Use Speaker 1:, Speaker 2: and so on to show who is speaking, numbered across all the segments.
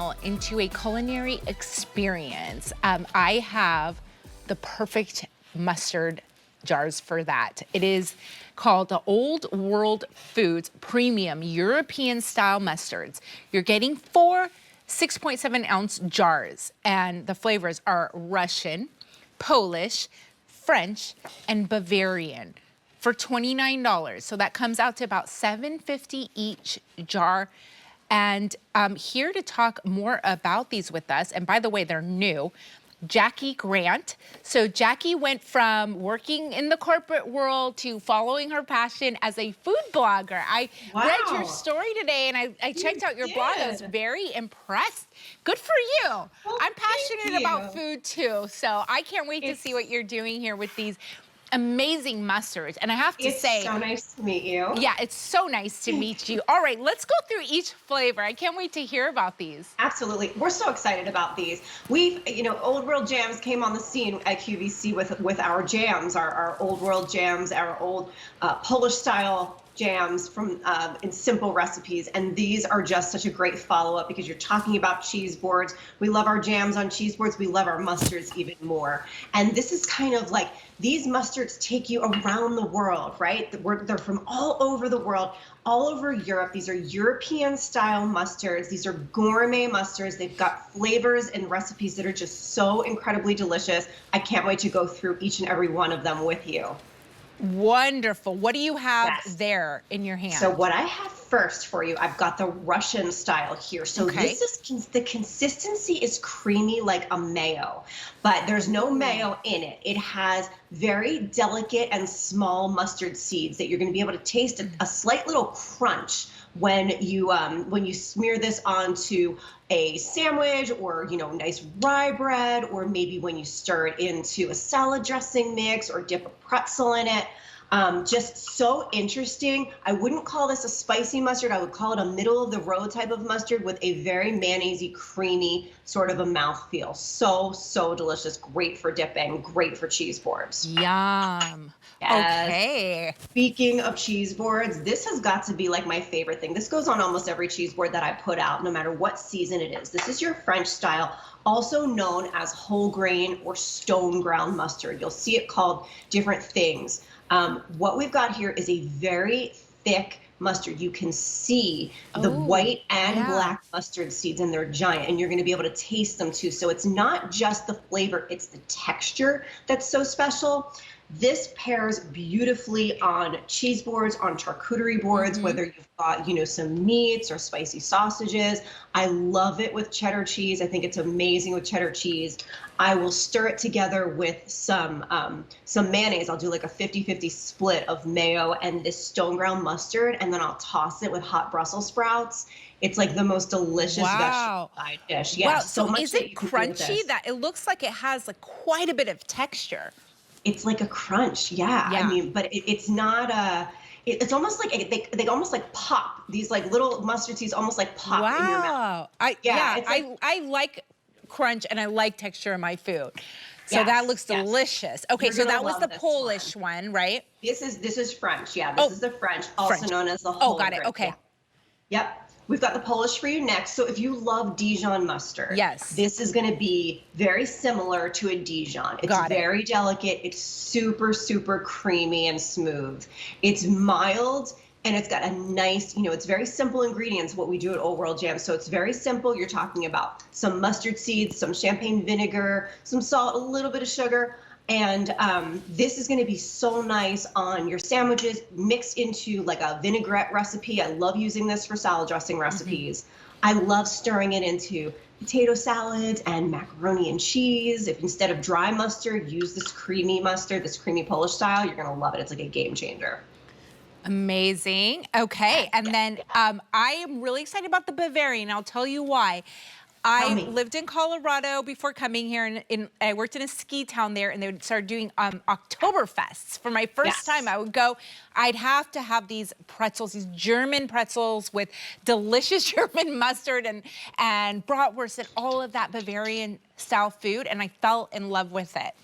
Speaker 1: meal into a culinary experience. I have the perfect mustard jars for that. It is called the Old World Foods Premium European Style Mustards. You're getting 4 6.7-ounce jars, and the flavors are Russian, Polish, French, and Bavarian for $29. So that comes out to about $7.50 each jar. And here to talk more about these with us, and by the way, they're new, Jackie Grant. So Jackie went from working in the corporate world to following her passion as a food blogger. I read your story today and I checked out your blog. I was very impressed. Good for you.
Speaker 2: Well,
Speaker 1: I'm passionate about food too, so I can't wait to see what you're doing here with these amazing mustards. And I have to say,
Speaker 2: it's so nice to meet you.
Speaker 1: Yeah, it's so nice to meet you. All right, let's go through each flavor. I can't wait to hear about these.
Speaker 2: Absolutely. We're so excited about these. We've, Old World Jams came on the scene at QVC with our jams, our Old World Jams, our old Polish style jams from in simple recipes, and these are just such a great follow-up because you're talking about cheese boards. We love our jams on cheese boards. We love our mustards even more. And this is kind of like, these mustards take you around the world, right? They're from all over the world, all over Europe. These are European style mustards. These are gourmet mustards. They've got flavors and recipes that are just so incredibly delicious. I can't wait to go through each and every one of them with you.
Speaker 1: Wonderful. What do you have there in your hand?
Speaker 2: So what I have first for you, I've got the Russian style here. So this is, the consistency is creamy like a mayo, but there's no mayo in it. It has very delicate and small mustard seeds that you're going to be able to taste a slight little crunch when you smear this onto a sandwich or, nice rye bread, or maybe when you stir it into a salad dressing mix or dip a pretzel in it. Just so interesting. I wouldn't call this a spicy mustard. I would call it a middle of the road type of mustard with a very mayonnaisey, creamy sort of a mouthfeel. So, so delicious. Great for dipping, great for cheese boards.
Speaker 1: Yum.
Speaker 2: Yes.
Speaker 1: Okay.
Speaker 2: Speaking of cheese boards, this has got to be like my favorite thing. This goes on almost every cheese board that I put out, no matter what season it is. This is your French style, also known as whole grain or stone ground mustard. You'll see it called different things. What we've got here is a very thick mustard. You can see the white and black mustard seeds, and they're giant, and you're going to be able to taste them too. So it's not just the flavor, it's the texture that's so special. This pairs beautifully on cheese boards, on charcuterie boards, whether you've got, some meats or spicy sausages. I love it with cheddar cheese. I think it's amazing with cheddar cheese. I will stir it together with some mayonnaise. I'll do like a 50-50 split of mayo and this stone ground mustard, and then I'll toss it with hot Brussels sprouts. It's like the most delicious vegetable side dish. Yeah,
Speaker 1: wow.
Speaker 2: so much.
Speaker 1: Is it crunchy? That it looks like it has like quite a bit of texture.
Speaker 2: It's like a crunch, yeah. I mean, but it's not it's almost like they almost like pop. These like little mustard seeds almost like pop in your mouth.
Speaker 1: I like crunch and I like texture in my food. So that looks delicious. Okay, so that was the Polish one, right?
Speaker 2: This is French, yeah. This is the French, also known as the whole
Speaker 1: got it,
Speaker 2: grain.
Speaker 1: okay.
Speaker 2: Yeah. Yep. We've got the Polish for you next. So if you love Dijon mustard, this is going to be very similar to a Dijon. It's very delicate. It's super, super creamy and smooth. It's mild, and it's got a nice, it's very simple ingredients, what we do at Old World Jam. So it's very simple. You're talking about some mustard seeds, some champagne vinegar, some salt, a little bit of sugar. And this is going to be so nice on your sandwiches, mixed into like a vinaigrette recipe. I love using this for salad dressing recipes. I love stirring it into potato salads and macaroni and cheese. If instead of dry mustard, use this creamy mustard, this creamy Polish style, you're going to love it. It's like a game changer.
Speaker 1: Amazing. Okay. And then I am really excited about the Bavarian. I'll tell you why. I lived in Colorado before coming here, and I worked in a ski town there, and they would start doing Oktoberfests. For my first time, I would go, I'd have to have these pretzels, these German pretzels with delicious German mustard and bratwurst and all of that Bavarian style food, and I fell in love with it.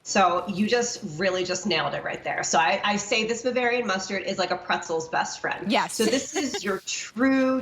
Speaker 2: So you just really just nailed it right there. So I say this Bavarian mustard is like a pretzel's best friend.
Speaker 1: Yes.
Speaker 2: So this is your true,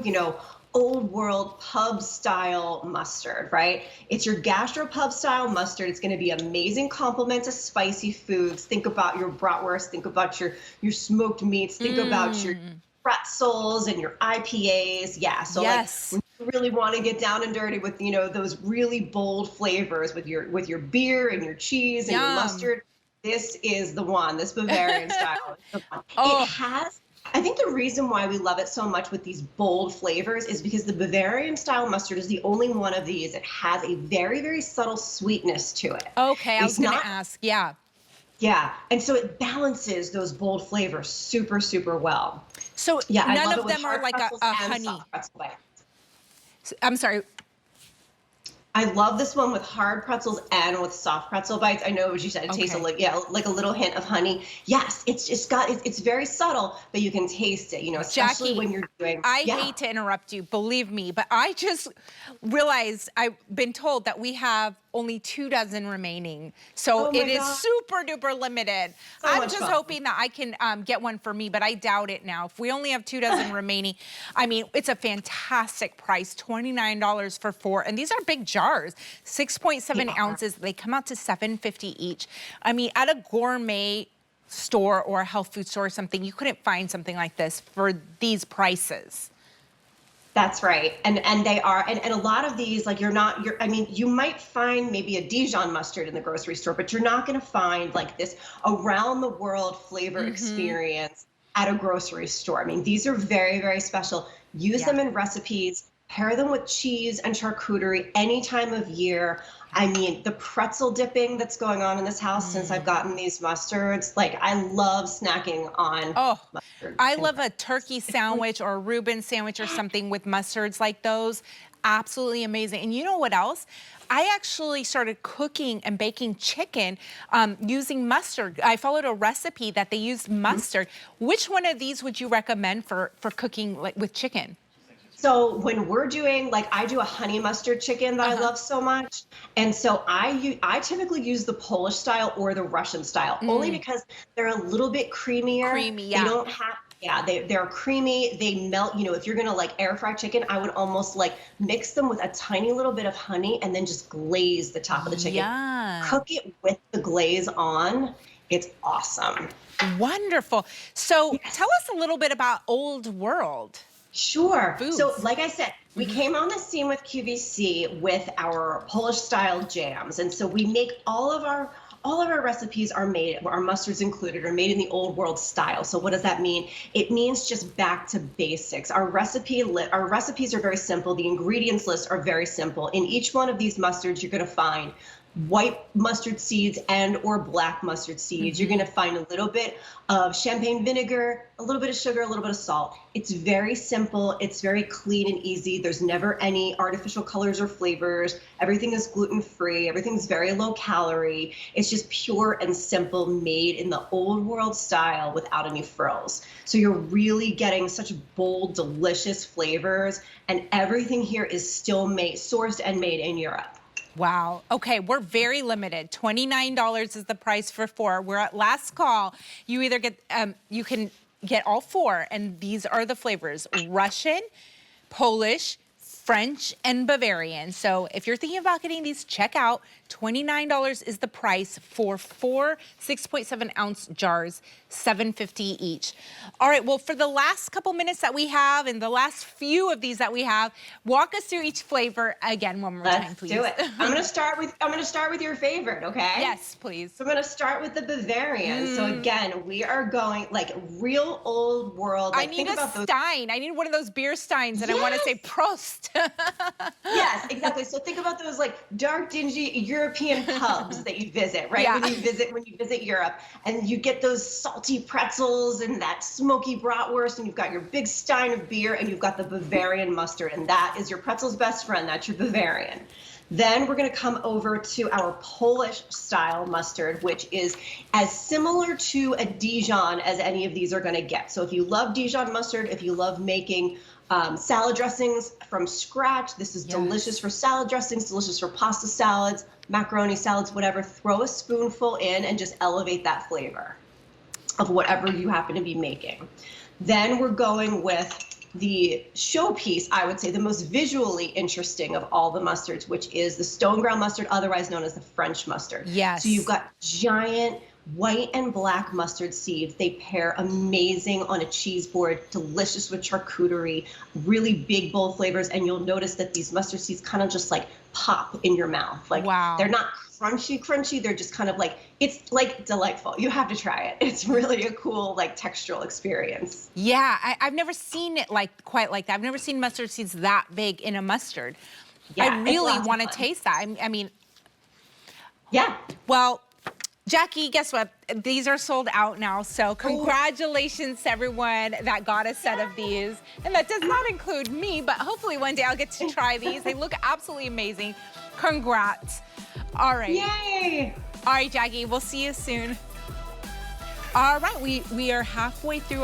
Speaker 2: old world pub style mustard, right? It's your gastro pub style mustard. It's going to be an amazing complement to spicy foods. Think about your bratwurst, think about your smoked meats, think about your pretzels and your IPAs. Yeah. So like
Speaker 1: Yes.
Speaker 2: when you really want to get down and dirty with, you know, those really bold flavors with your beer and your cheese and your
Speaker 1: Yum.
Speaker 2: mustard, this is the one. This Bavarian style is the one. It
Speaker 1: Oh,
Speaker 2: has, I think the reason why we love it so much with these bold flavors is because the Bavarian style mustard is the only one of these. It has a very, very subtle sweetness to it.
Speaker 1: okay. I was
Speaker 2: It's
Speaker 1: going to
Speaker 2: not,
Speaker 1: ask. Yeah.
Speaker 2: yeah. And so it balances those bold flavors super, super well.
Speaker 1: So
Speaker 2: Yeah, I
Speaker 1: none
Speaker 2: love it
Speaker 1: of
Speaker 2: with
Speaker 1: them are
Speaker 2: hard
Speaker 1: like
Speaker 2: pretzels
Speaker 1: a
Speaker 2: and
Speaker 1: honey.
Speaker 2: soft pretzel bites.
Speaker 1: I'm sorry.
Speaker 2: I love this one with hard pretzels and with soft pretzel bites. I know what you said. It tastes
Speaker 1: Okay.
Speaker 2: like a little hint of honey. Yes, it's just got, it's very subtle, but you can taste it, you know, especially
Speaker 1: Jackie,
Speaker 2: when you're doing,
Speaker 1: I
Speaker 2: yeah.
Speaker 1: hate to interrupt you, believe me, but I just realized I've been told that we have only 2 dozen remaining. So
Speaker 2: Oh my
Speaker 1: it is
Speaker 2: God.
Speaker 1: super duper limited.
Speaker 2: So
Speaker 1: I'm
Speaker 2: much
Speaker 1: just
Speaker 2: fun.
Speaker 1: hoping that I can get one for me, but I doubt it now. If we only have 2 dozen remaining, I mean, it's a fantastic price, $29 for 4. And these are big jars, 6.7
Speaker 2: Yeah.
Speaker 1: ounces. They come out to $7.50 each. I mean, at a gourmet store or a health food store or something, you couldn't find something like this for these prices.
Speaker 2: That's right. And they are, and a lot of these, like I mean, you might find maybe a Dijon mustard in the grocery store, but you're not going to find like this around the world flavor experience at a grocery store. I mean, these are very, very special. Use
Speaker 1: Yeah.
Speaker 2: them in recipes, pair them with cheese and charcuterie any time of year. I mean, the pretzel dipping that's going on in this house since I've gotten these mustards, like I love snacking on
Speaker 1: Oh,
Speaker 2: mustard.
Speaker 1: I love a turkey sandwich or a Reuben sandwich or something with mustards like those. Absolutely amazing. And you know what else? I actually started cooking and baking chicken using mustard. I followed a recipe that they used mustard. Which one of these would you recommend for cooking like with chicken?
Speaker 2: So when we're doing, like I do a honey mustard chicken that I love so much. And so I typically use the Polish style or the Russian style, only because they're a little bit creamier.
Speaker 1: Creamy, yeah.
Speaker 2: They don't have, yeah, they're creamy. They melt, you know, if you're gonna like air fry chicken, I would almost like mix them with a tiny little bit of honey and then just glaze the top of the chicken.
Speaker 1: Yeah.
Speaker 2: Cook it with the glaze on. It's awesome.
Speaker 1: Wonderful. So
Speaker 2: Yes.
Speaker 1: tell us a little bit about Old World.
Speaker 2: Sure. So,
Speaker 1: Foods.
Speaker 2: like I said, we came on the scene with QVC with our Polish style jams, and so we make all of our recipes are made, our mustards included, are made in the old world style. So what does that mean? It means just back to basics. Our recipes are very simple. The ingredients lists are very simple. In each one of these mustards, you're going to find white mustard seeds and or black mustard seeds. You're going to find a little bit of champagne vinegar, a little bit of sugar, a little bit of salt. It's very simple. It's very clean and easy. There's never any artificial colors or flavors. Everything is gluten-free. Everything's very low calorie. It's just pure and simple, made in the old world style without any frills. So you're really getting such bold, delicious flavors, and everything here is still sourced and made in Europe.
Speaker 1: Wow. Okay, we're very limited. $29 is the price for 4. We're at last call. You either get, you can get all 4, and these are the flavors: Russian, Polish, French, and Bavarian. So if you're thinking about getting these, check out. $29 is the price for 4 6.7 ounce jars, $7.50 each. All right, well, for the last couple minutes that we have and the last few of these that we have, walk us through each flavor again one more time, please.
Speaker 2: Let's do it. I'm gonna start with your favorite, okay?
Speaker 1: Yes, please.
Speaker 2: So I'm gonna start with the Bavarian. So again, we are going like real old world. Like,
Speaker 1: I need
Speaker 2: think
Speaker 1: a
Speaker 2: about those.
Speaker 1: stein. I need one of those beer steins, and I want to say Prost.
Speaker 2: Yes, exactly. So think about those like dark, dingy European pubs that you visit, right?
Speaker 1: Yeah.
Speaker 2: When you visit Europe, and you get those salty pretzels and that smoky bratwurst, and you've got your big stein of beer, and you've got the Bavarian mustard, and that is your pretzel's best friend. That's your Bavarian. Then we're going to come over to our Polish style mustard, which is as similar to a Dijon as any of these are going to get. So if you love Dijon mustard, if you love making salad dressings from scratch, this is delicious for salad dressings, delicious for pasta salads, macaroni salads, whatever. Throw a spoonful in and just elevate that flavor of whatever you happen to be making. Then we're going with the showpiece, I would say, the most visually interesting of all the mustards, which is the stone ground mustard, otherwise known as the French mustard.
Speaker 1: Yes.
Speaker 2: So you've got giant white and black mustard seeds. They pair amazing on a cheese board, delicious with charcuterie, really big, bold flavors. And you'll notice that these mustard seeds kind of just like pop in your mouth. Like,
Speaker 1: wow.
Speaker 2: They're not crunchy. They're just kind of like, it's like delightful. You have to try it. It's really a cool, like, textural experience.
Speaker 1: Yeah, I've never seen it like quite like that. I've never seen mustard seeds that big in a mustard.
Speaker 2: Yeah,
Speaker 1: I really
Speaker 2: want to
Speaker 1: taste that. I mean,
Speaker 2: yeah.
Speaker 1: Well, Jackie, guess what? These are sold out now. So congratulations to everyone that got a set of these. And that does not include me, but hopefully one day I'll get to try these. They look absolutely amazing. Congrats. All right.
Speaker 2: Yay.
Speaker 1: All right, Jackie, we'll see you soon. All right, we are halfway through